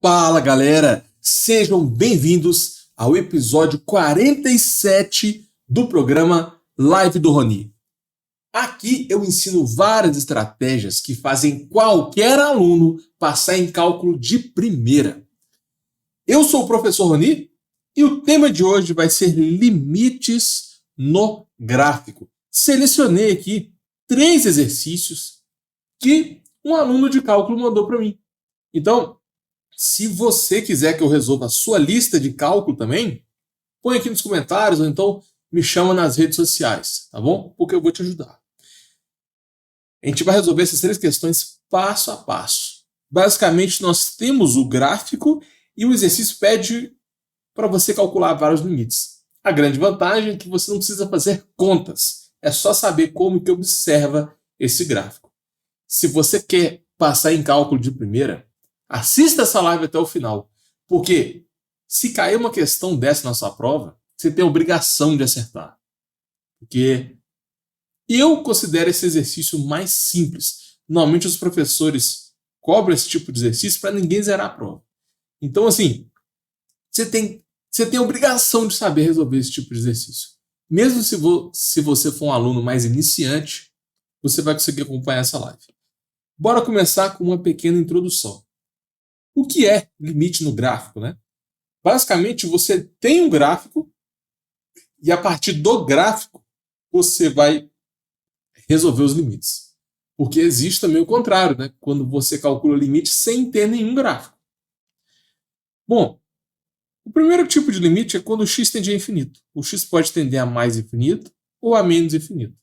Fala galera, sejam bem-vindos ao episódio 47 do programa Live do Roni. Aqui eu ensino várias estratégias que fazem qualquer aluno passar em cálculo de primeira. Eu sou o professor Roni e o tema de hoje vai ser limites no gráfico. Selecionei aqui 3 exercícios que um aluno de cálculo mandou para mim. Então, se você quiser que eu resolva a sua lista de cálculo também, põe aqui nos comentários ou então me chama nas redes sociais, tá bom? Porque eu vou te ajudar. A gente vai resolver essas 3 questões passo a passo. Basicamente, nós temos o gráfico e o exercício pede para você calcular vários limites. A grande vantagem é que você não precisa fazer contas, é só saber como que observa esse gráfico. Se você quer passar em cálculo de primeira, assista essa live até o final, porque se cair uma questão dessa na sua prova, você tem a obrigação de acertar. Porque eu considero esse exercício mais simples. Normalmente os professores cobram esse tipo de exercício para ninguém zerar a prova. Então, assim, você tem a obrigação de saber resolver esse tipo de exercício. Mesmo se você for um aluno mais iniciante, você vai conseguir acompanhar essa live. Bora começar com uma pequena introdução. O que é limite no gráfico, né? Basicamente, você tem um gráfico e a partir do gráfico você vai resolver os limites. Porque existe também o contrário, né? Quando você calcula o limite sem ter nenhum gráfico. Bom, o primeiro tipo de limite é quando o x tende a infinito. O x pode tender a mais infinito ou a menos infinito.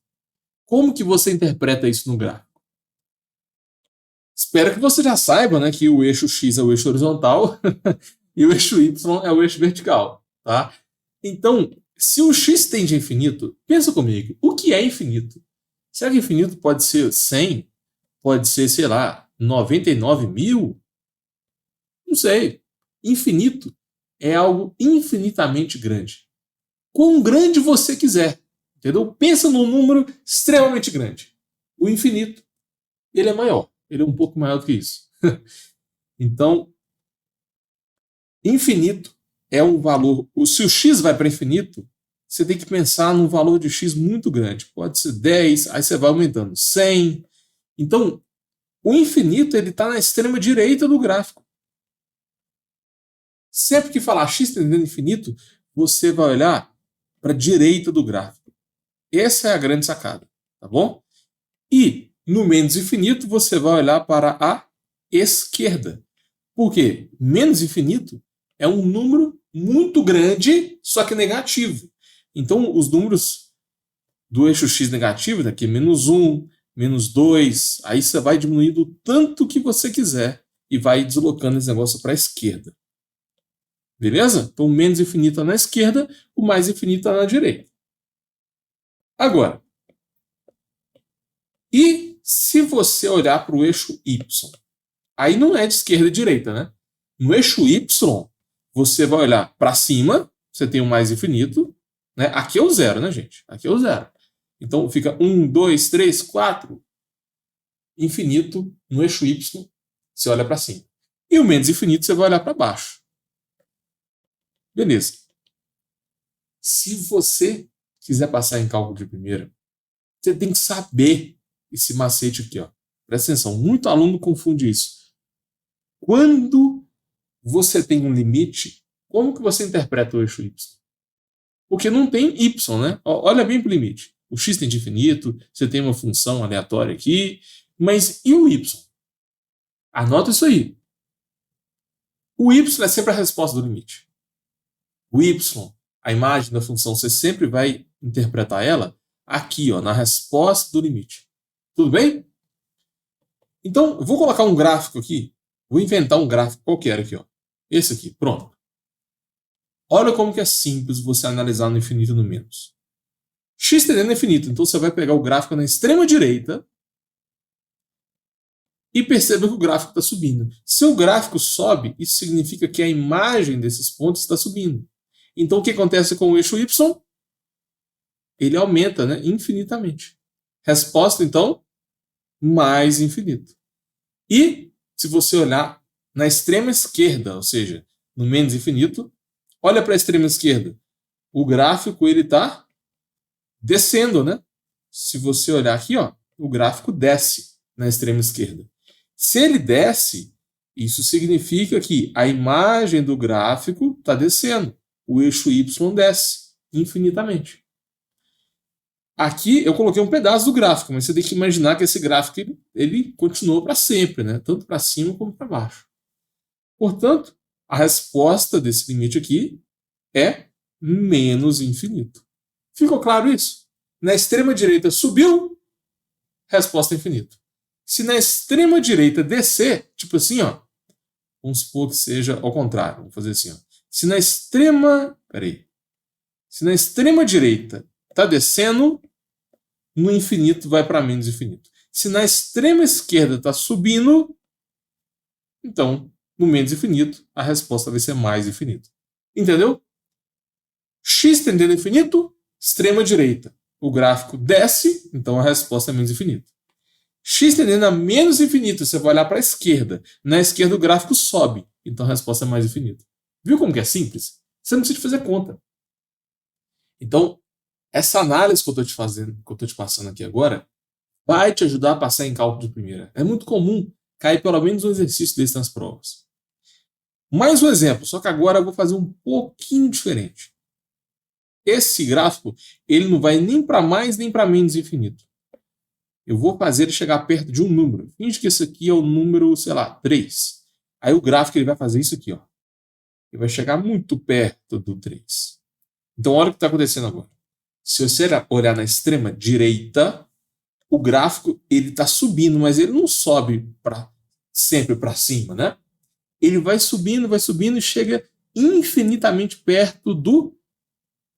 Como que você interpreta isso no gráfico? Espero que você já saiba, né, que o eixo x é o eixo horizontal e o eixo y é o eixo vertical, tá? Então, se o x tende a infinito, pensa comigo, o que é infinito? Será que infinito pode ser 100? Pode ser, sei lá, 99 mil? Não sei. Infinito é algo infinitamente grande. Quão grande você quiser, entendeu? Pensa num número extremamente grande. O infinito, ele é maior. Ele é um pouco maior do que isso. Então, infinito é um valor. Se o x vai para infinito, você tem que pensar num valor de x muito grande. Pode ser 10, aí você vai aumentando. 100. Então, o infinito está na extrema direita do gráfico. Sempre que falar x tendendo a infinito, você vai olhar para a direita do gráfico. Essa é a grande sacada, tá bom? E no menos infinito, você vai olhar para a esquerda. Por quê? Menos infinito é um número muito grande, só que negativo. Então, os números do eixo x negativo, daqui menos 1, menos 2, aí você vai diminuindo o tanto que você quiser e vai deslocando esse negócio para a esquerda. Beleza? Então, o menos infinito está na esquerda, o mais infinito está na direita. Agora, e se você olhar para o eixo y? Aí não é de esquerda e direita, né? No eixo y, você vai olhar para cima, você tem o mais infinito, né? Aqui é o zero, né, gente? Aqui é o zero. Então fica 1, 2, 3, 4. Infinito no eixo y, você olha para cima. E o menos infinito você vai olhar para baixo. Beleza. Se você quiser passar em cálculo de primeira, você tem que saber esse macete aqui, ó. Presta atenção, muito aluno confunde isso. Quando você tem um limite, como que você interpreta o eixo y? Porque não tem y, né? Olha bem para o limite. O x tende a infinito, você tem uma função aleatória aqui, mas e o y? Anota isso aí. O y é sempre a resposta do limite. O y, a imagem da função, você sempre vai interpretar ela aqui, ó, na resposta do limite. Tudo bem? Então, eu vou colocar um gráfico aqui. Vou inventar um gráfico qualquer aqui, ó. Esse aqui, pronto. Olha como que é simples você analisar no infinito e no menos. X tendendo a infinito, então você vai pegar o gráfico na extrema direita e perceba que o gráfico está subindo. Se o gráfico sobe, isso significa que a imagem desses pontos está subindo. Então o que acontece com o eixo Y? Ele aumenta, né, infinitamente. Resposta, então, mais infinito. E, se você olhar na extrema esquerda, ou seja, no menos infinito, olha para a extrema esquerda. O gráfico ele está descendo, né? Se você olhar aqui, ó, o gráfico desce na extrema esquerda. Se ele desce, isso significa que a imagem do gráfico está descendo. O eixo Y desce infinitamente. Aqui eu coloquei um pedaço do gráfico, mas você tem que imaginar que esse gráfico ele continuou para sempre, né? Tanto para cima como para baixo. Portanto, a resposta desse limite aqui é menos infinito. Ficou claro isso? Na extrema direita subiu, resposta infinito. Se na extrema direita descer, tipo assim, ó, vamos supor que seja ao contrário, vou fazer assim, ó. Se na extrema direita está descendo, no infinito vai para menos infinito. Se na extrema esquerda está subindo, então no menos infinito a resposta vai ser mais infinito. Entendeu? X tendendo a infinito, extrema direita. O gráfico desce, então a resposta é menos infinito. X tendendo a menos infinito, você vai olhar para a esquerda. Na esquerda o gráfico sobe, então a resposta é mais infinito. Viu como que é simples? Você não precisa fazer conta. Então, essa análise que eu estou te passando aqui agora, vai te ajudar a passar em cálculo de primeira. É muito comum cair pelo menos um exercício desse nas provas. Mais um exemplo, só que agora eu vou fazer um pouquinho diferente. Esse gráfico, ele não vai nem para mais nem para menos infinito. Eu vou fazer ele chegar perto de um número. Finge que esse aqui é o número, sei lá, 3. Aí o gráfico ele vai fazer isso aqui, ó. Ele vai chegar muito perto do 3. Então olha o que está acontecendo agora. Se você olhar na extrema direita, o gráfico ele está subindo, mas ele não sobe sempre para cima, né? Ele vai subindo e chega infinitamente perto do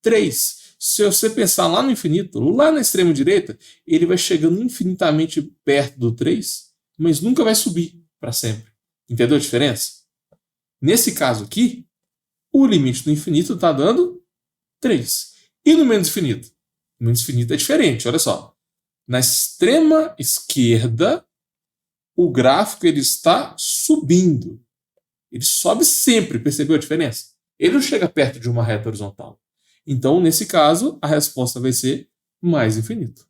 3. Se você pensar lá no infinito, lá na extrema direita, ele vai chegando infinitamente perto do 3, mas nunca vai subir para sempre. Entendeu a diferença? Nesse caso aqui, o limite do infinito está dando 3. E no menos infinito? O menos infinito é diferente, olha só. Na extrema esquerda, o gráfico ele está subindo. Ele sobe sempre, percebeu a diferença? Ele não chega perto de uma reta horizontal. Então, nesse caso, a resposta vai ser mais infinito.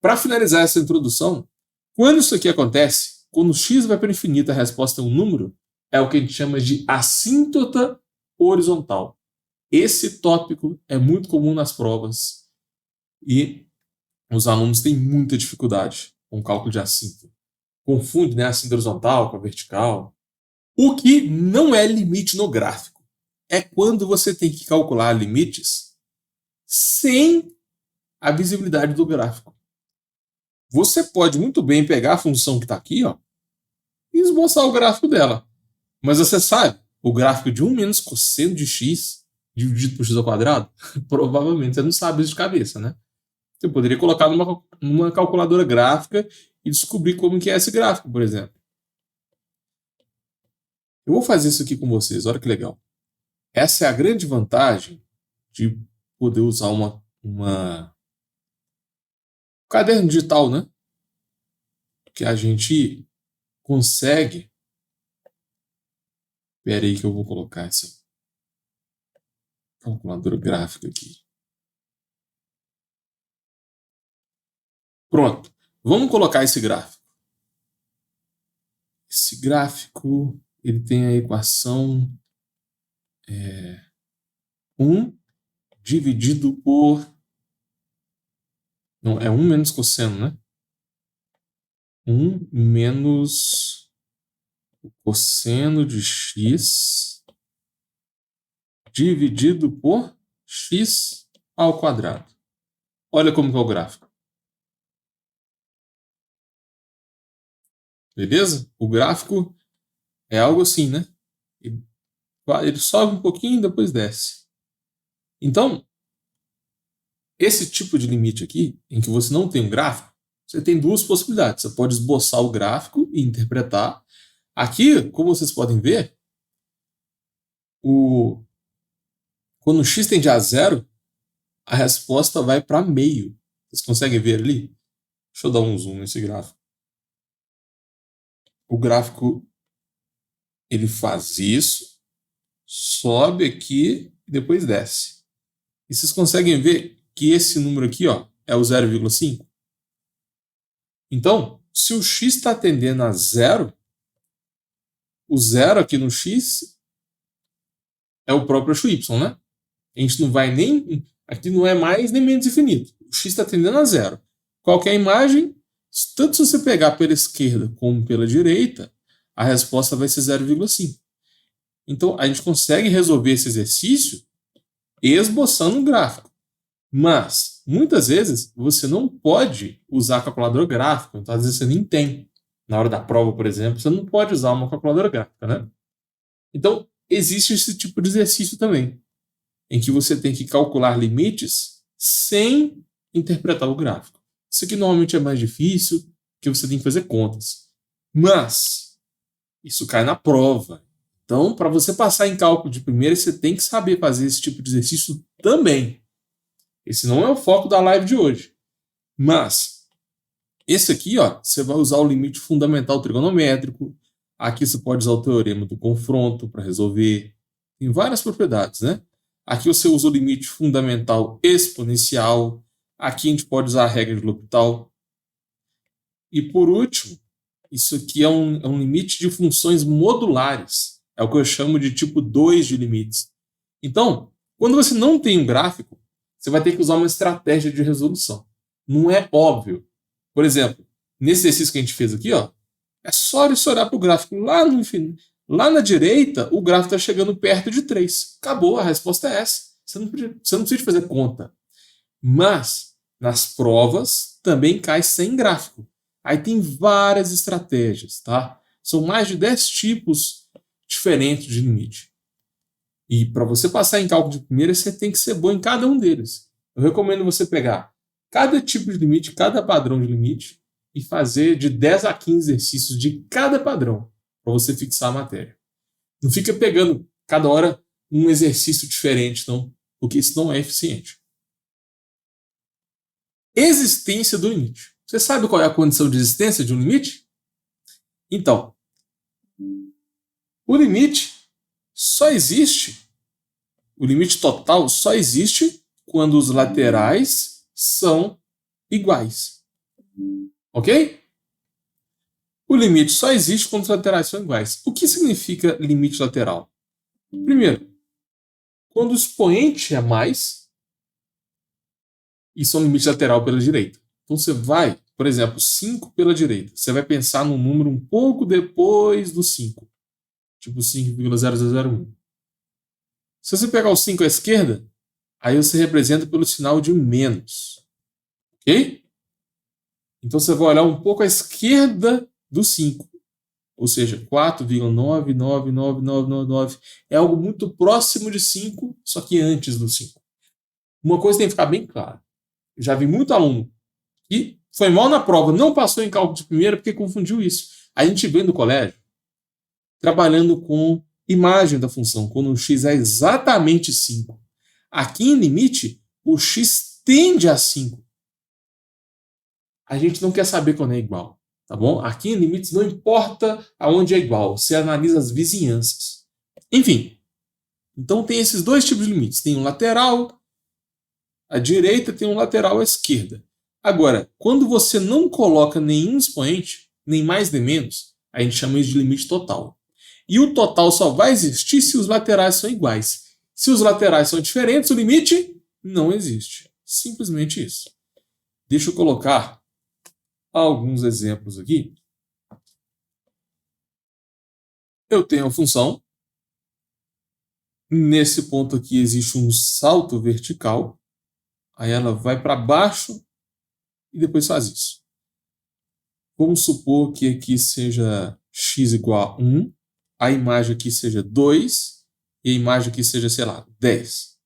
Para finalizar essa introdução, quando isso aqui acontece, quando x vai para o infinito e a resposta é um número, é o que a gente chama de assíntota horizontal. Esse tópico é muito comum nas provas e os alunos têm muita dificuldade com o cálculo de assíntota. Confunde, né, a assíntota horizontal com a vertical. O que não é limite no gráfico é quando você tem que calcular limites sem a visibilidade do gráfico. Você pode muito bem pegar a função que está aqui, ó, e esboçar o gráfico dela. Mas você sabe, o gráfico de 1 menos cosseno de x dividido por x ao quadrado, provavelmente você não sabe isso de cabeça, né? Você poderia colocar numa calculadora gráfica e descobrir como que é esse gráfico, por exemplo. Eu vou fazer isso aqui com vocês, olha que legal. Essa é a grande vantagem de poder usar um caderno digital, né? Que a gente consegue. Espera aí que eu vou colocar essa calculadora gráfica aqui. Pronto. Vamos colocar esse gráfico. Esse gráfico ele tem a equação 1 dividido por... Não, é 1 menos cosseno, né? 1 menos o cosseno de x dividido por x ao quadrado. Olha como que é o gráfico. Beleza? O gráfico é algo assim, né? Ele sobe um pouquinho e depois desce. Então, esse tipo de limite aqui, em que você não tem um gráfico, você tem duas possibilidades. Você pode esboçar o gráfico e interpretar. Aqui, como vocês podem ver, quando o x tende a zero, a resposta vai para meio. Vocês conseguem ver ali? Deixa eu dar um zoom nesse gráfico. O gráfico ele faz isso, sobe aqui e depois desce. E vocês conseguem ver que esse número aqui, ó, é o 0,5? Então, se o x está tendendo a zero, o zero aqui no x é o próprio eixo y, né? A gente não vai nem... Aqui não é mais nem menos infinito. O x está tendendo a zero. Qual que é a imagem? Tanto se você pegar pela esquerda como pela direita, a resposta vai ser 0,5. Então, a gente consegue resolver esse exercício esboçando um gráfico. Mas, muitas vezes, você não pode usar calculador gráfico. Então, às vezes, você nem tem. Na hora da prova, por exemplo, você não pode usar uma calculadora gráfica, né? Então, existe esse tipo de exercício também, em que você tem que calcular limites sem interpretar o gráfico. Isso aqui normalmente é mais difícil, porque você tem que fazer contas. Mas, isso cai na prova. Então, para você passar em cálculo de primeira, você tem que saber fazer esse tipo de exercício também. Esse não é o foco da live de hoje. Mas, esse aqui, ó, você vai usar o limite fundamental trigonométrico. Aqui você pode usar o teorema do confronto para resolver. Tem várias propriedades, né? Aqui você usa o limite fundamental exponencial. Aqui a gente pode usar a regra de L'Hopital. E por último, isso aqui é um limite de funções modulares. É o que eu chamo de tipo 2 de limites. Então, quando você não tem um gráfico, você vai ter que usar uma estratégia de resolução. Não é óbvio. Por exemplo, nesse exercício que a gente fez aqui, ó, é só você olhar para o gráfico lá no infinito. Lá na direita, o gráfico está chegando perto de 3. Acabou, a resposta é essa. Você não precisa fazer conta. Mas, nas provas, também cai sem gráfico. Aí tem várias estratégias, tá? São mais de 10 tipos diferentes de limite. E para você passar em cálculo de primeira, você tem que ser bom em cada um deles. Eu recomendo você pegar cada tipo de limite, cada padrão de limite, e fazer de 10 a 15 exercícios de cada padrão, para você fixar a matéria. Não fica pegando cada hora um exercício diferente, não, porque isso não é eficiente. Existência do limite. Você sabe qual é a condição de existência de um limite? Então, o limite só existe, o limite total só existe quando os laterais são iguais. Ok? O limite só existe quando os laterais são iguais. O que significa limite lateral? Primeiro, quando o expoente é mais, isso é um limite lateral pela direita. Então você vai, por exemplo, 5 pela direita. Você vai pensar num número um pouco depois do 5. Tipo 5,0001. Se você pegar o 5 à esquerda, aí você representa pelo sinal de menos. Ok? Então você vai olhar um pouco à esquerda do 5. Ou seja, 4,999999 é algo muito próximo de 5, só que antes do 5. Uma coisa tem que ficar bem clara. Já vi muito aluno que foi mal na prova, não passou em cálculo de primeira porque confundiu isso. A gente vem do colégio trabalhando com imagem da função, quando o x é exatamente 5. Aqui em limite, o x tende a 5. A gente não quer saber quando é igual, tá bom? Aqui em limites não importa aonde é igual, você analisa as vizinhanças. Enfim, então tem esses dois tipos de limites. Tem um lateral à direita, tem um lateral à esquerda. Agora, quando você não coloca nenhum expoente, nem mais nem menos, a gente chama isso de limite total. E o total só vai existir se os laterais são iguais. Se os laterais são diferentes, o limite não existe. Simplesmente isso. Deixa eu colocar alguns exemplos aqui. Eu tenho a função. Nesse ponto aqui existe um salto vertical. Aí ela vai para baixo e depois faz isso. Vamos supor que aqui seja x igual a 1, a imagem aqui seja 2 e a imagem aqui seja, sei lá, 10.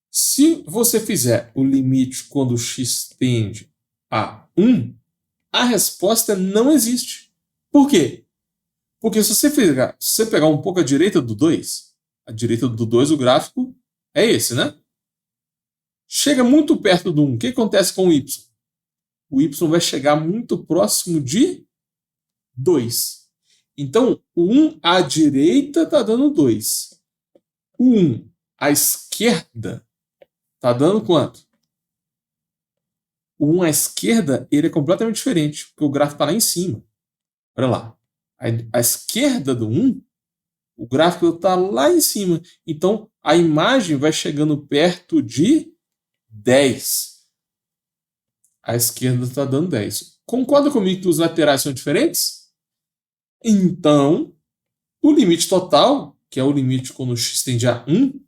Se você fizer o limite quando x tende a 1, a resposta não existe. Por quê? Porque se você pegar um pouco à direita do 2, a direita do 2 o gráfico é esse, né? Chega muito perto do 1. O que acontece com o y? O y vai chegar muito próximo de 2. Então, o 1 à direita está dando 2. O 1 à esquerda está dando quanto? O 1 à esquerda ele é completamente diferente, porque o gráfico está lá em cima. Olha lá. À esquerda do 1, o gráfico está lá em cima. Então, a imagem vai chegando perto de 10. À esquerda está dando 10. Concorda comigo que os laterais são diferentes? Então, o limite total, que é o limite quando o x tende a 1,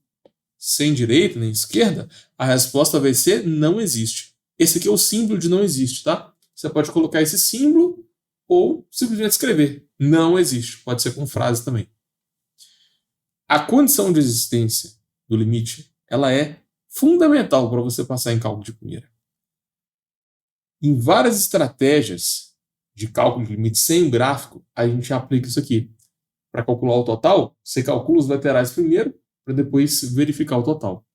sem direita nem esquerda, a resposta vai ser não existe. Esse aqui é o símbolo de não existe, tá? Você pode colocar esse símbolo ou simplesmente escrever não existe. Pode ser com frase também. A condição de existência do limite, ela é fundamental para você passar em cálculo de primeira. Em várias estratégias de cálculo de limite sem gráfico, a gente aplica isso aqui. Para calcular o total, você calcula os laterais primeiro, para depois verificar o total.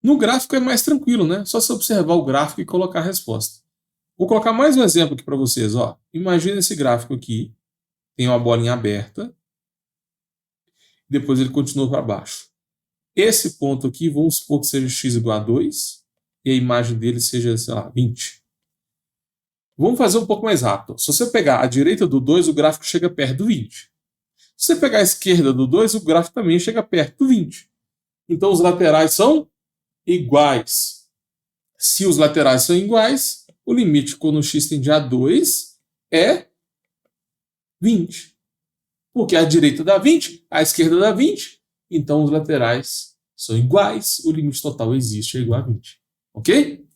No gráfico é mais tranquilo, né? Só você observar o gráfico e colocar a resposta. Vou colocar mais um exemplo aqui para vocês. Ó. Imagina esse gráfico aqui, tem uma bolinha aberta, depois ele continua para baixo. Esse ponto aqui, vamos supor que seja x igual a 2, e a imagem dele seja, sei lá, 20. Vamos fazer um pouco mais rápido. Se você pegar a direita do 2, o gráfico chega perto do 20. Se você pegar a esquerda do 2, o gráfico também chega perto do 20. Então, os laterais são iguais. Se os laterais são iguais, o limite quando o x tende a 2 é 20. Porque a direita dá 20, a esquerda dá 20, então os laterais são iguais, o limite total existe, é igual a 20. Ok?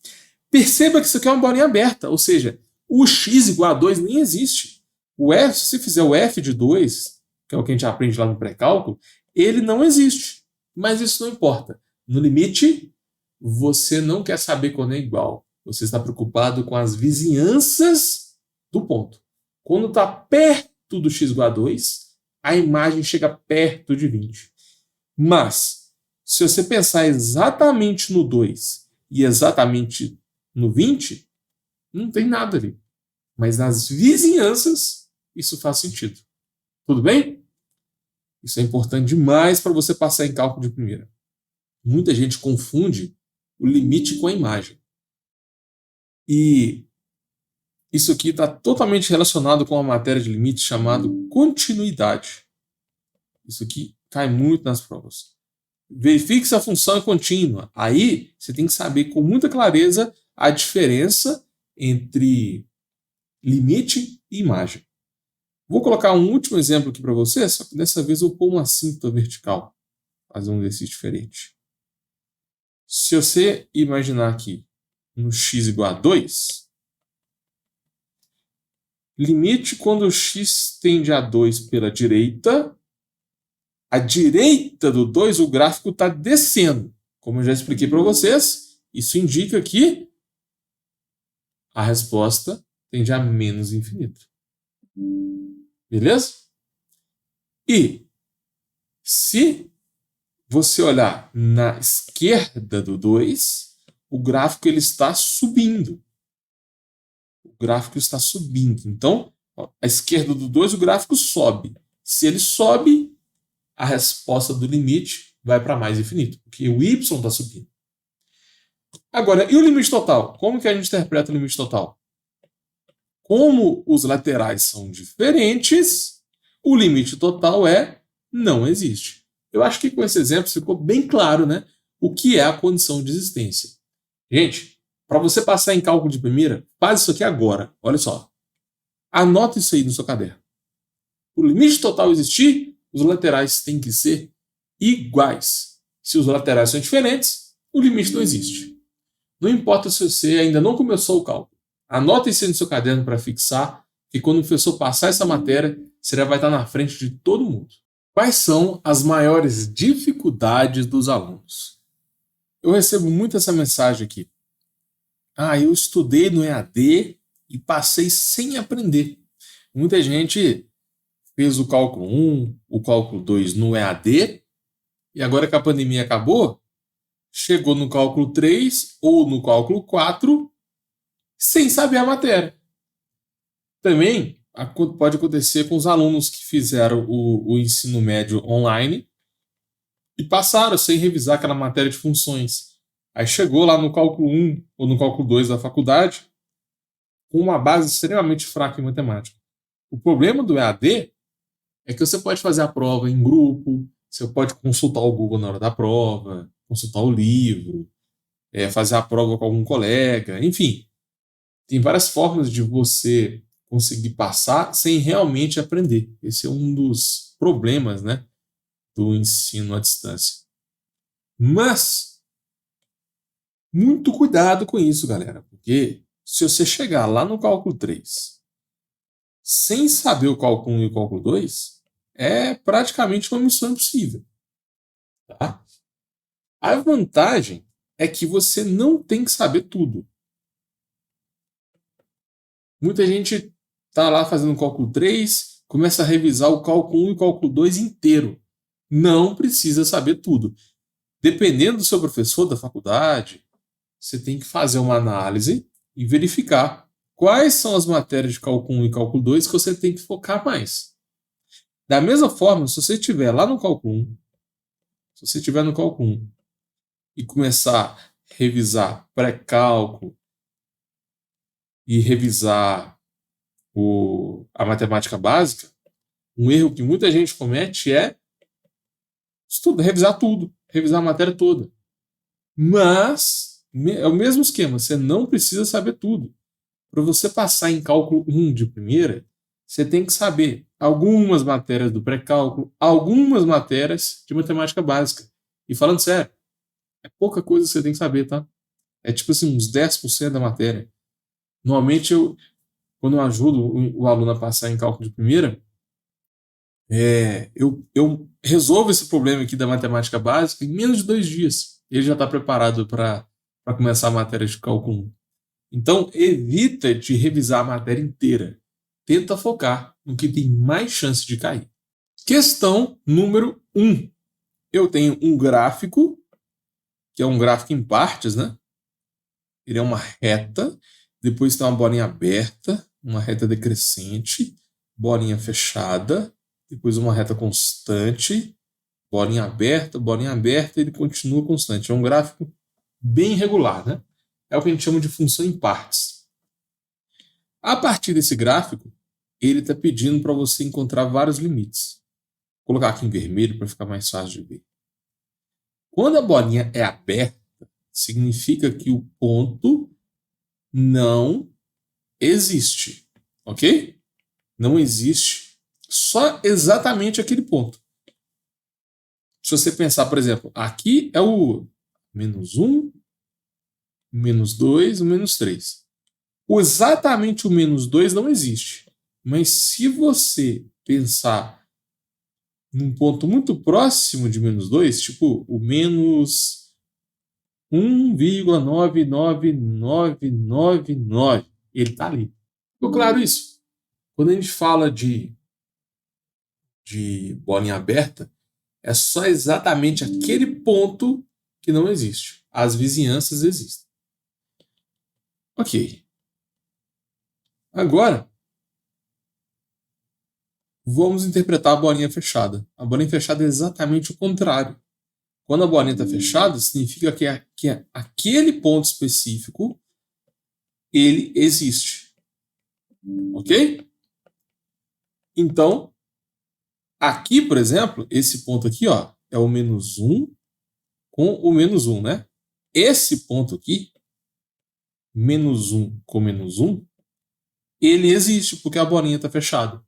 Perceba que isso aqui é uma bolinha aberta, ou seja, o x igual a 2 nem existe. O f, se você fizer o f de 2, que é o que a gente aprende lá no pré-cálculo, ele não existe. Mas isso não importa. No limite, você não quer saber quando é igual. Você está preocupado com as vizinhanças do ponto. Quando está perto do x igual a 2, a imagem chega perto de 20. Mas, se você pensar exatamente no 2 e exatamente no 20, não tem nada ali. Mas nas vizinhanças, isso faz sentido. Tudo bem? Isso é importante demais para você passar em cálculo de primeira. Muita gente confunde o limite com a imagem. E isso aqui está totalmente relacionado com uma matéria de limite chamada continuidade. Isso aqui cai muito nas provas. Verifique se a função é contínua. Aí você tem que saber com muita clareza a diferença entre limite e imagem. Vou colocar um último exemplo aqui para você, só que dessa vez eu vou pôr uma cinta vertical. Fazer um exercício diferente. Se você imaginar aqui no x igual a 2, limite quando o x tende a 2 pela direita, a direita do 2, o gráfico está descendo. Como eu já expliquei para vocês, isso indica que a resposta tende a menos infinito. Beleza? E se você olhar na esquerda do 2, o gráfico ele está subindo. O gráfico está subindo. Então, à esquerda do 2, o gráfico sobe. Se ele sobe, a resposta do limite vai para mais infinito, porque o y está subindo. Agora, e o limite total? Como que a gente interpreta o limite total? Como os laterais são diferentes, o limite total é não existe. Eu acho que com esse exemplo ficou bem claro, né, o que é a condição de existência. Gente, para você passar em cálculo de primeira, faz isso aqui agora. Olha só. Anota isso aí no seu caderno. O limite total existir, os laterais têm que ser iguais. Se os laterais são diferentes, o limite não existe. Não importa se você ainda não começou o cálculo. Anota isso aí no seu caderno para fixar, que quando o professor passar essa matéria, você já vai estar na frente de todo mundo. Quais são as maiores dificuldades dos alunos? Eu recebo muito essa mensagem aqui. Eu estudei no EAD e passei sem aprender. Muita gente fez o cálculo 1, o cálculo 2 no EAD, e agora que a pandemia acabou, chegou no cálculo 3 ou no cálculo 4 sem saber a matéria. Também, pode acontecer com os alunos que fizeram o ensino médio online e passaram sem revisar aquela matéria de funções. Aí chegou lá no cálculo 1 ou no cálculo 2 da faculdade com uma base extremamente fraca em matemática. O problema do EAD é que você pode fazer a prova em grupo, você pode consultar o Google na hora da prova, consultar o livro, fazer a prova com algum colega, enfim. Tem várias formas de você conseguir passar sem realmente aprender. Esse é um dos problemas, né, do ensino à distância. Mas, muito cuidado com isso, galera, porque se você chegar lá no cálculo 3 sem saber o cálculo 1 e o cálculo 2, é praticamente uma missão impossível. Tá? A vantagem é que você não tem que saber tudo. Muita gente está lá fazendo o cálculo 3, começa a revisar o cálculo 1 e o cálculo 2 inteiro. Não precisa saber tudo. Dependendo do seu professor da faculdade, você tem que fazer uma análise e verificar quais são as matérias de cálculo 1 e cálculo 2 que você tem que focar mais. Da mesma forma, se você estiver lá no cálculo 1, se você estiver no cálculo 1 e começar a revisar pré-cálculo e revisar a matemática básica, um erro que muita gente comete é revisar tudo, revisar a matéria toda. Mas é o mesmo esquema, você não precisa saber tudo. Para você passar em cálculo 1 de primeira, você tem que saber algumas matérias do pré-cálculo, algumas matérias de matemática básica. E falando sério, é pouca coisa que você tem que saber, tá? É tipo assim, uns 10% da matéria. Normalmente, quando eu ajudo o aluno a passar em cálculo de primeira, eu resolvo esse problema aqui da matemática básica em menos de 2 dias. Ele já está preparado para começar a matéria de cálculo 1. Então, evita de revisar a matéria inteira. Tenta focar no que tem mais chance de cair. Questão número 1. Eu tenho um gráfico, que é um gráfico em partes, né? Ele é uma reta, depois tem uma bolinha aberta, uma reta decrescente, bolinha fechada, depois uma reta constante, bolinha aberta, e ele continua constante. É um gráfico bem irregular, né? É o que a gente chama de função em partes. A partir desse gráfico, ele está pedindo para você encontrar vários limites. Vou colocar aqui em vermelho para ficar mais fácil de ver. Quando a bolinha é aberta, significa que o ponto não existe, ok? Não existe só exatamente aquele ponto. Se você pensar, por exemplo, aqui é o -1, -2, o -3. Exatamente o -2 não existe. Mas se você pensar num ponto muito próximo de -2, tipo o menos 1,99999, ele está ali. Ficou claro isso? Quando a gente fala de bolinha aberta, é só exatamente aquele ponto que não existe. As vizinhanças existem. Ok. Agora, vamos interpretar a bolinha fechada. A bolinha fechada é exatamente o contrário. Quando a bolinha está fechada, significa que aquele ponto específico ele existe. Ok? Então, aqui, por exemplo, esse ponto aqui, ó, é o -1 com o -1, né? Esse ponto aqui, -1 com -1, ele existe porque a bolinha está fechada.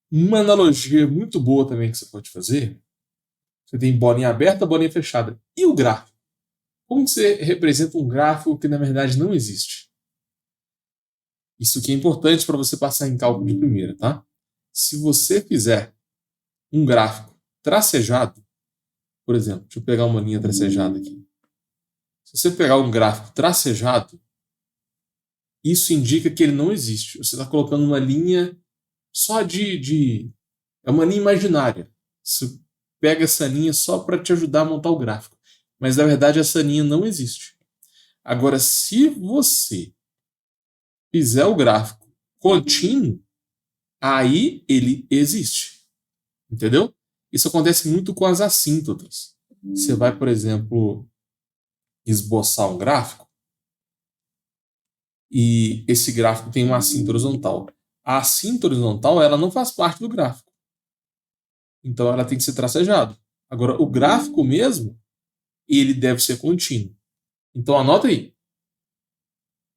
Uma analogia muito boa também que você pode fazer, você tem bolinha aberta, bolinha fechada. E o gráfico? Como você representa um gráfico que na verdade não existe? Isso aqui é importante para você passar em cálculo de primeira, tá? Se você fizer um gráfico tracejado, por exemplo, deixa eu pegar uma linha tracejada aqui. Se você pegar um gráfico tracejado, isso indica que ele não existe. Você está colocando uma linha só é uma linha imaginária. Você pega essa linha só para te ajudar a montar o gráfico. Mas, na verdade, essa linha não existe. Agora, se você fizer o gráfico contínuo, aí ele existe. Entendeu? Isso acontece muito com as assíntotas. Você vai, por exemplo, esboçar um gráfico e esse gráfico tem uma assíntota horizontal. A assíntota horizontal ela não faz parte do gráfico. Então ela tem que ser tracejada. Agora, o gráfico mesmo, ele deve ser contínuo. Então anota aí.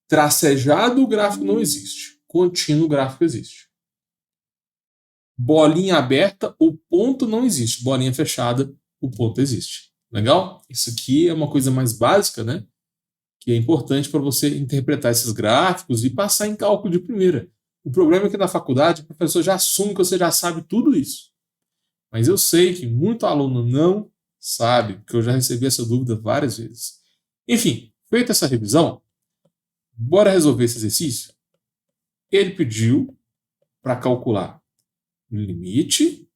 Tracejado o gráfico não existe. Contínuo o gráfico existe. Bolinha aberta, o ponto não existe. Bolinha fechada, o ponto existe. Legal? Isso aqui é uma coisa mais básica, né? Que é importante para você interpretar esses gráficos e passar em cálculo de primeira. O problema é que na faculdade o professor já assume que você já sabe tudo isso. Mas eu sei que muito aluno não sabe, porque eu já recebi essa dúvida várias vezes. Enfim, feita essa revisão, bora resolver esse exercício? Ele pediu para calcular o limite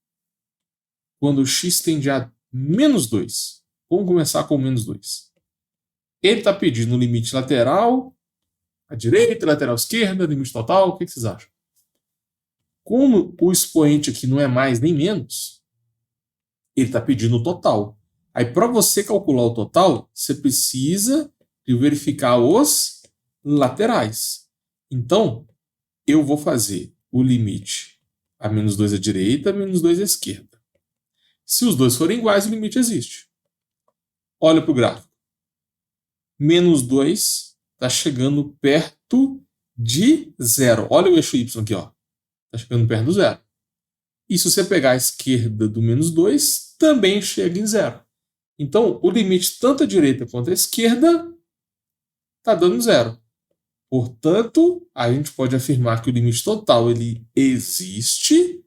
quando o x tende a menos 2. Vamos começar com menos 2. Ele está pedindo o limite lateral, à direita, lateral esquerda, limite total. O que vocês acham? Como o expoente aqui não é mais nem menos, ele está pedindo o total. Aí, para você calcular o total, você precisa de verificar os laterais. Então, eu vou fazer o limite a menos 2 à direita, menos 2 à esquerda. Se os dois forem iguais, o limite existe. Olha para o gráfico. Menos 2 está chegando perto de zero. Olha o eixo y aqui, ó. Está chegando perto do zero. E se você pegar a esquerda do menos 2, também chega em zero. Então, o limite tanto à direita quanto à esquerda está dando zero. Portanto, a gente pode afirmar que o limite total ele existe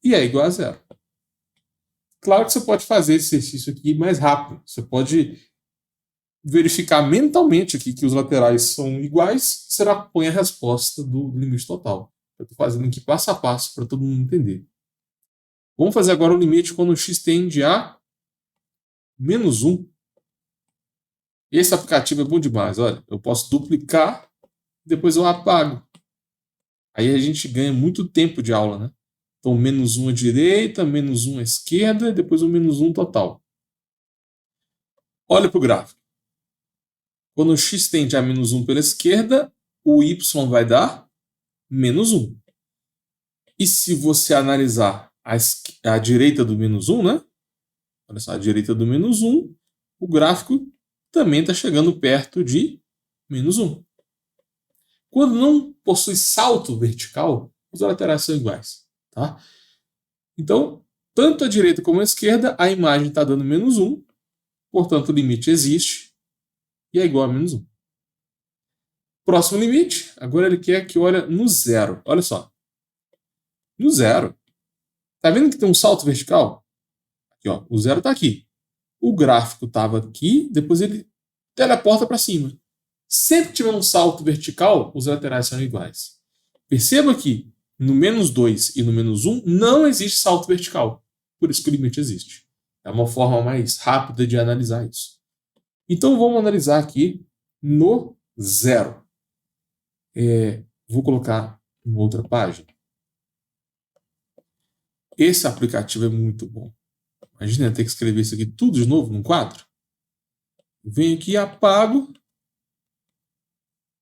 e é igual a zero. Claro que você pode fazer esse exercício aqui mais rápido. Você pode verificar mentalmente aqui que os laterais são iguais, você põe a resposta do limite total. Eu estou fazendo aqui passo a passo para todo mundo entender. Vamos fazer agora o limite quando o x tende a menos 1. Esse aplicativo é bom demais. Olha, eu posso duplicar, depois eu apago. Aí a gente ganha muito tempo de aula, né? Então, menos 1 à direita, menos 1 à esquerda, e depois o menos 1 total. Olha para o gráfico. Quando o x tende a menos 1 pela esquerda, o y vai dar menos 1. E se você analisar a direita do menos 1, né? Olha só, a direita do menos 1, o gráfico também está chegando perto de menos 1. Quando não possui salto vertical, os laterais são iguais. Tá? Então, tanto a direita como a esquerda, a imagem está dando menos 1, portanto o limite existe e é igual a menos 1. Próximo limite, agora ele quer que olhe no zero. Olha só. No zero. Tá vendo que tem um salto vertical? Aqui, ó, o zero está aqui. O gráfico estava aqui, depois ele teleporta para cima. Sempre que tiver um salto vertical, os laterais são iguais. Perceba que no menos 2 e no menos 1 não existe salto vertical. Por isso que o limite existe. É uma forma mais rápida de analisar isso. Então vamos analisar aqui no zero. Vou colocar em outra página. Esse aplicativo é muito bom. Imagina ter que escrever isso aqui tudo de novo num quadro. Venho aqui e apago.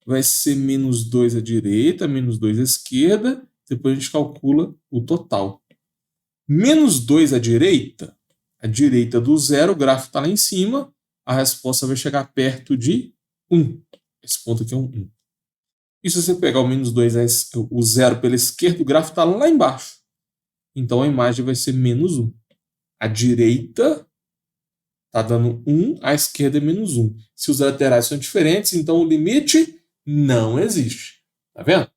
Vai ser menos 2 à direita, menos 2 à esquerda. Depois a gente calcula o total. Menos 2 à direita, a direita do zero, o gráfico está lá em cima. A resposta vai chegar perto de 1. Esse ponto aqui é um 1. E se você pegar o menos 2, o zero pela esquerda, o gráfico está lá embaixo. Então a imagem vai ser menos 1. A direita está dando 1, a esquerda é menos 1. Se os laterais são diferentes, então o limite não existe. Tá vendo?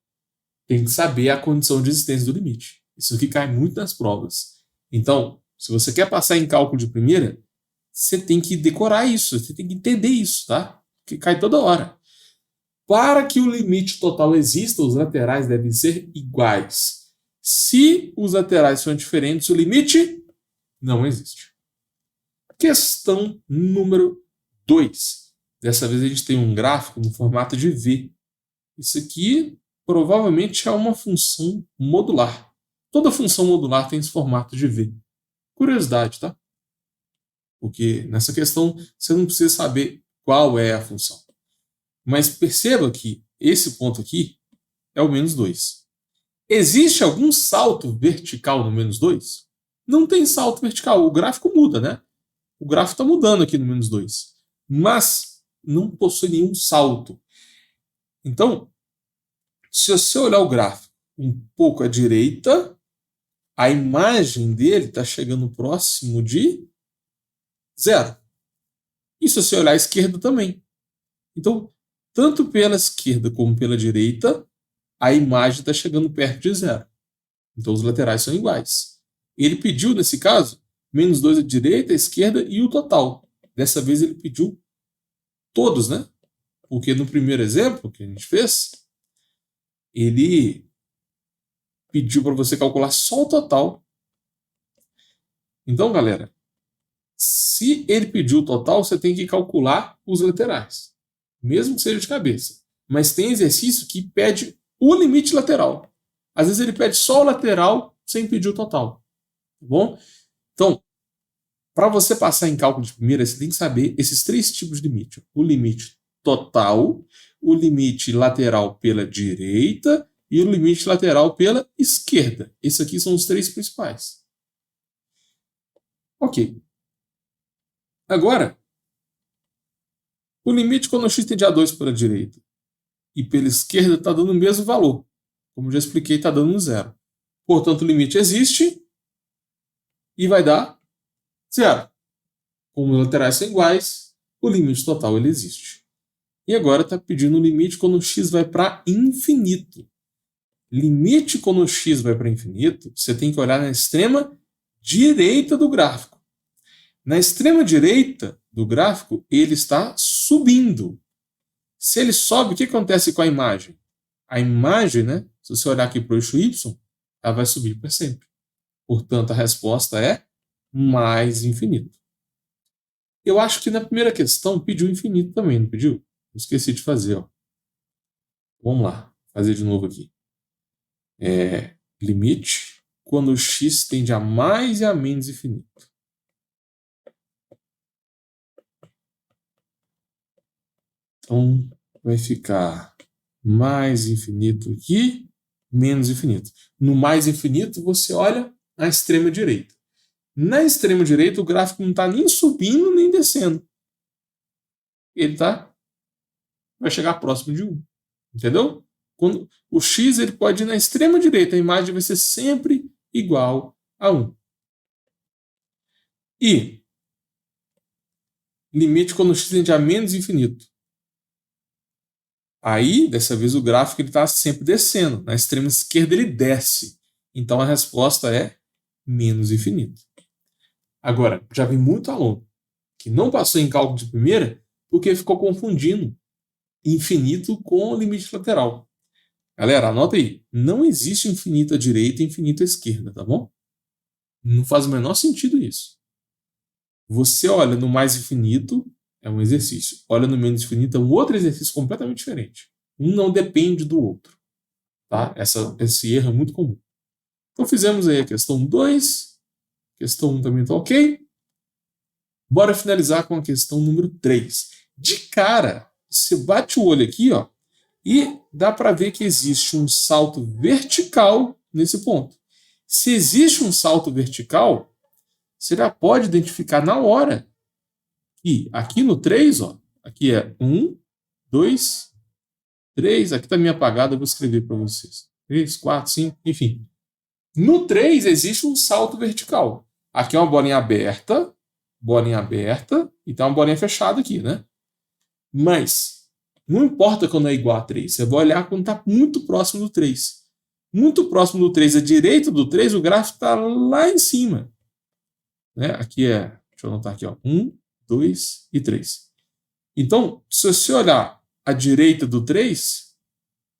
Tem que saber a condição de existência do limite. Isso aqui cai muito nas provas. Então, se você quer passar em cálculo de primeira, você tem que decorar isso, você tem que entender isso, tá? Porque cai toda hora. Para que o limite total exista, os laterais devem ser iguais. Se os laterais são diferentes, o limite não existe. Questão número 2. Dessa vez a gente tem um gráfico no formato de V. Isso aqui provavelmente é uma função modular. Toda função modular tem esse formato de V. Curiosidade, tá? Porque nessa questão você não precisa saber qual é a função. Mas perceba que esse ponto aqui é o menos 2. Existe algum salto vertical no menos 2? Não tem salto vertical. O gráfico muda, né? O gráfico está mudando aqui no menos 2. Mas não possui nenhum salto. Então, se você olhar o gráfico um pouco à direita, a imagem dele está chegando próximo de 0. E se você olhar à esquerda também. Então, tanto pela esquerda como pela direita, a imagem está chegando perto de 0. Então, os laterais são iguais. Ele pediu, nesse caso, menos 2 à direita, à esquerda e o total. Dessa vez ele pediu todos, né? Porque no primeiro exemplo que a gente fez, ele pediu para você calcular só o total. Então, galera, se ele pediu o total, você tem que calcular os laterais, mesmo que seja de cabeça. Mas tem exercício que pede o limite lateral. Às vezes ele pede só o lateral sem pedir o total. Tá bom? Então, para você passar em cálculo de primeira, você tem que saber esses 3 tipos de limite. O limite total, o limite lateral pela direita e o limite lateral pela esquerda. Esses aqui são os 3 principais. Ok. Agora, o limite quando x tende a 2 pela direita e pela esquerda está dando o mesmo valor. Como já expliquei, está dando 0. Portanto, o limite existe e vai dar 0. Como os laterais são iguais, o limite total ele existe. E agora está pedindo o limite quando x vai para infinito. Limite quando x vai para infinito, você tem que olhar na extrema direita do gráfico. Na extrema direita do gráfico, ele está subindo. Se ele sobe, o que acontece com a imagem? A imagem, né, se você olhar aqui para o eixo y, ela vai subir para sempre. Portanto, a resposta é mais infinito. Eu acho que na primeira questão pediu infinito também, não pediu? Eu esqueci de fazer. Ó. Vamos lá, fazer de novo aqui. Limite quando x tende a mais e a menos infinito. Então, vai ficar mais infinito aqui, menos infinito. No mais infinito, você olha à extrema direita. Na extrema direita, o gráfico não está nem subindo nem descendo. Ele vai chegar próximo de 1. Entendeu? Quando o x ele pode ir na extrema direita, a imagem vai ser sempre igual a 1. E limite quando x tende a menos infinito. Aí, dessa vez, o gráfico está sempre descendo. Na extrema esquerda ele desce. Então a resposta é menos infinito. Agora, já vi muito aluno que não passou em cálculo de primeira porque ficou confundindo infinito com limite lateral. Galera, anota aí. Não existe infinito à direita e infinito à esquerda, tá bom? Não faz o menor sentido isso. Você olha no mais infinito, é um exercício. Olha no menos infinito, é um outro exercício completamente diferente. Um não depende do outro. Tá? Esse erro é muito comum. Então fizemos aí a questão 2. Questão 1 também está ok. Bora finalizar com a questão número 3. De cara, você bate o olho aqui, ó, e dá para ver que existe um salto vertical nesse ponto. Se existe um salto vertical, você já pode identificar na hora. E aqui no 3, ó, aqui é 1, 2, 3. Aqui está meio apagado, eu vou escrever para vocês. 3, 4, 5, enfim. No 3 existe um salto vertical. Aqui é uma bolinha aberta, e tá uma bolinha fechada aqui, né? Mas não importa quando é igual a 3, você vai olhar quando está muito próximo do 3. Muito próximo do 3, à direita do 3, o gráfico está lá em cima. Né? Aqui deixa eu anotar aqui, ó, 1, 2 e 3. Então, se você olhar à direita do 3,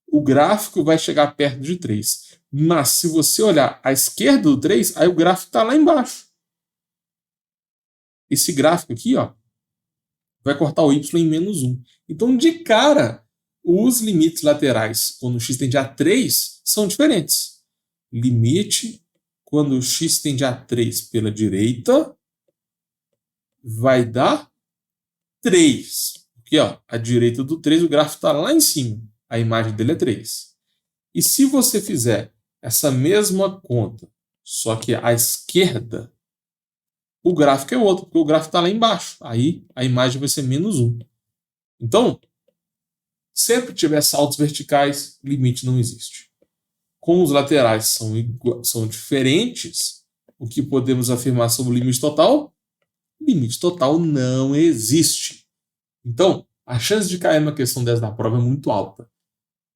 o gráfico vai chegar perto de 3. Mas se você olhar à esquerda do 3, aí o gráfico está lá embaixo. Esse gráfico aqui, ó, vai cortar o y em menos 1. Então, de cara, os limites laterais quando o x tende a 3 são diferentes. Limite quando o x tende a 3 pela direita vai dar 3. Aqui, ó, a direita do 3, o gráfico está lá em cima. A imagem dele é 3. E se você fizer essa mesma conta, só que à esquerda, o gráfico é outro, porque o gráfico está lá embaixo. Aí a imagem vai ser menos 1. Então, sempre que tiver saltos verticais, limite não existe. Como os laterais são diferentes, o que podemos afirmar sobre o limite total? Limite total não existe. Então, a chance de cair numa questão dessa na prova é muito alta.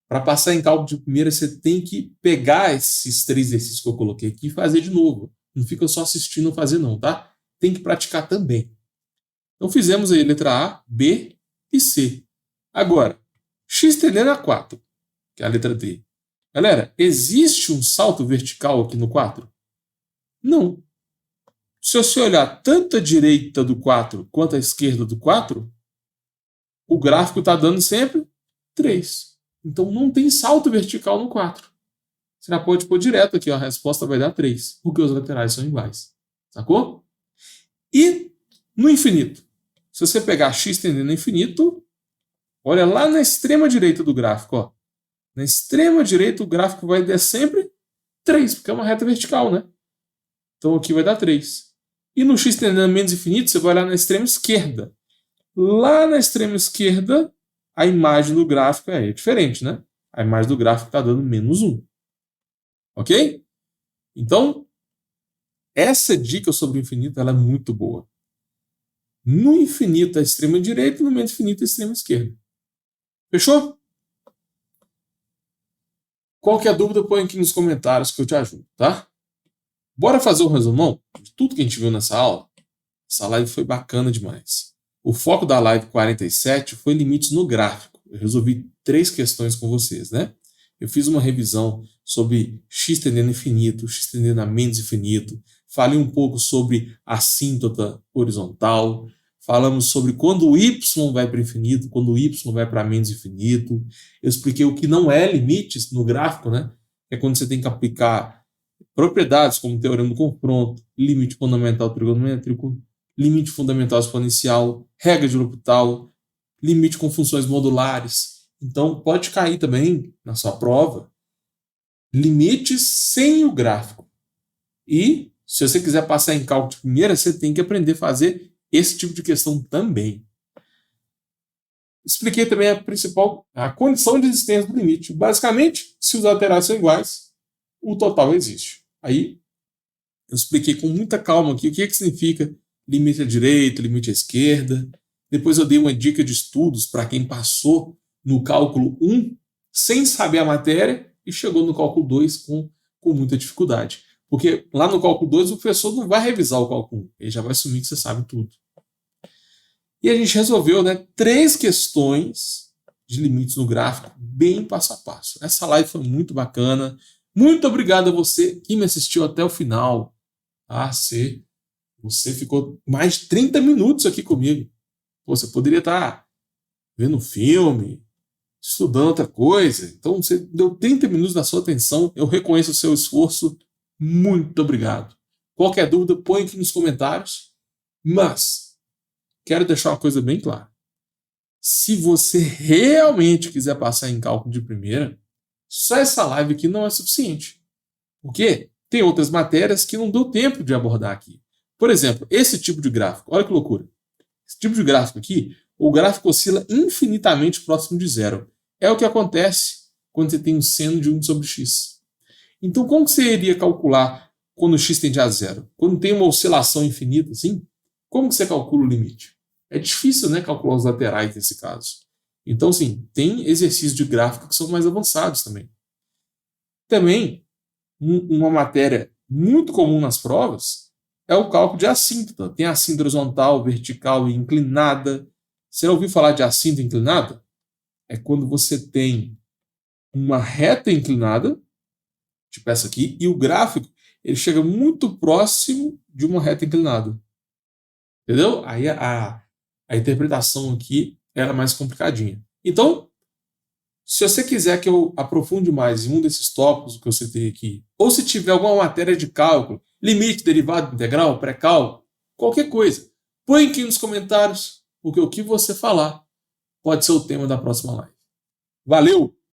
Para passar em cálculo de primeira, você tem que pegar esses 3 exercícios que eu coloquei aqui e fazer de novo. Não fica só assistindo ou fazer não, tá? Tem que praticar também. Então fizemos aí letra A, B e C. Agora, x tendendo a 4, que é a letra D. Galera, existe um salto vertical aqui no 4? Não. Se você olhar tanto a direita do 4 quanto a esquerda do 4, o gráfico está dando sempre 3. Então não tem salto vertical no 4. Você já pode pôr direto aqui, ó, a resposta vai dar 3, porque os laterais são iguais. Sacou? E no infinito? Se você pegar x tendendo a infinito, olha lá na extrema direita do gráfico. Ó. Na extrema direita o gráfico vai dar sempre 3, porque é uma reta vertical, né? Então aqui vai dar 3. E no x tendendo a menos infinito, você vai olhar na extrema esquerda. Lá na extrema esquerda, a imagem do gráfico é diferente, né? A imagem do gráfico está dando menos 1. Ok? Então, essa dica sobre o infinito ela é muito boa. No infinito à extrema direita e no menos infinito à extrema esquerda. Fechou? Qualquer dúvida, põe aqui nos comentários que eu te ajudo, tá? Bora fazer um resumão de tudo que a gente viu nessa aula? Essa live foi bacana demais. O foco da live 47 foi limites no gráfico. Eu resolvi 3 questões com vocês, né? Eu fiz uma revisão sobre x tendendo a infinito, x tendendo a menos infinito. Falei um pouco sobre assíntota horizontal. Falamos sobre quando o y vai para infinito, quando o y vai para menos infinito. Eu expliquei o que não é limites no gráfico, né? É quando você tem que aplicar propriedades como teorema do confronto, limite fundamental trigonométrico, limite fundamental exponencial, regra de L'Hopital, limite com funções modulares. Então, pode cair também na sua prova limites sem o gráfico. E, se você quiser passar em cálculo de primeira, você tem que aprender a fazer esse tipo de questão também. Expliquei também a condição de existência do limite. Basicamente, se os laterais são iguais, o total existe. Aí, eu expliquei com muita calma aqui o que significa limite à direita, limite à esquerda. Depois eu dei uma dica de estudos para quem passou no cálculo 1 sem saber a matéria e chegou no cálculo 2 com muita dificuldade. Porque lá no cálculo 2 o professor não vai revisar o cálculo 1, ele já vai assumir que você sabe tudo. E a gente resolveu 3 questões de limites no gráfico, bem passo a passo. Essa live foi muito bacana. Muito obrigado a você que me assistiu até o final. Você ficou mais de 30 minutos aqui comigo. Você poderia estar vendo filme, estudando outra coisa. Então você deu 30 minutos da sua atenção. Eu reconheço o seu esforço. Muito obrigado. Qualquer dúvida, põe aqui nos comentários. Mas quero deixar uma coisa bem clara. Se você realmente quiser passar em cálculo de primeira, só essa live aqui não é suficiente. Porque tem outras matérias que não deu tempo de abordar aqui. Por exemplo, esse tipo de gráfico. Olha que loucura. Esse tipo de gráfico aqui, o gráfico oscila infinitamente próximo de zero. É o que acontece quando você tem um seno de 1 sobre x. Então, como que você iria calcular quando x tende a zero? Quando tem uma oscilação infinita, assim, como que você calcula o limite? É difícil, né, calcular os laterais nesse caso. Então, sim, tem exercícios de gráfico que são mais avançados também. Também, uma matéria muito comum nas provas é o cálculo de assíntota. Tem assíntota horizontal, vertical e inclinada. Você já ouviu falar de assíntota inclinada? É quando você tem uma reta inclinada, tipo essa aqui, e o gráfico ele chega muito próximo de uma reta inclinada. Entendeu? Aí a interpretação aqui era mais complicadinha. Então, Se você quiser que eu aprofunde mais em um desses tópicos que eu citei aqui, ou se tiver alguma matéria de cálculo, limite, derivada integral, pré-cálculo, qualquer coisa, põe aqui nos comentários, porque o que você falar pode ser o tema da próxima live. Valeu!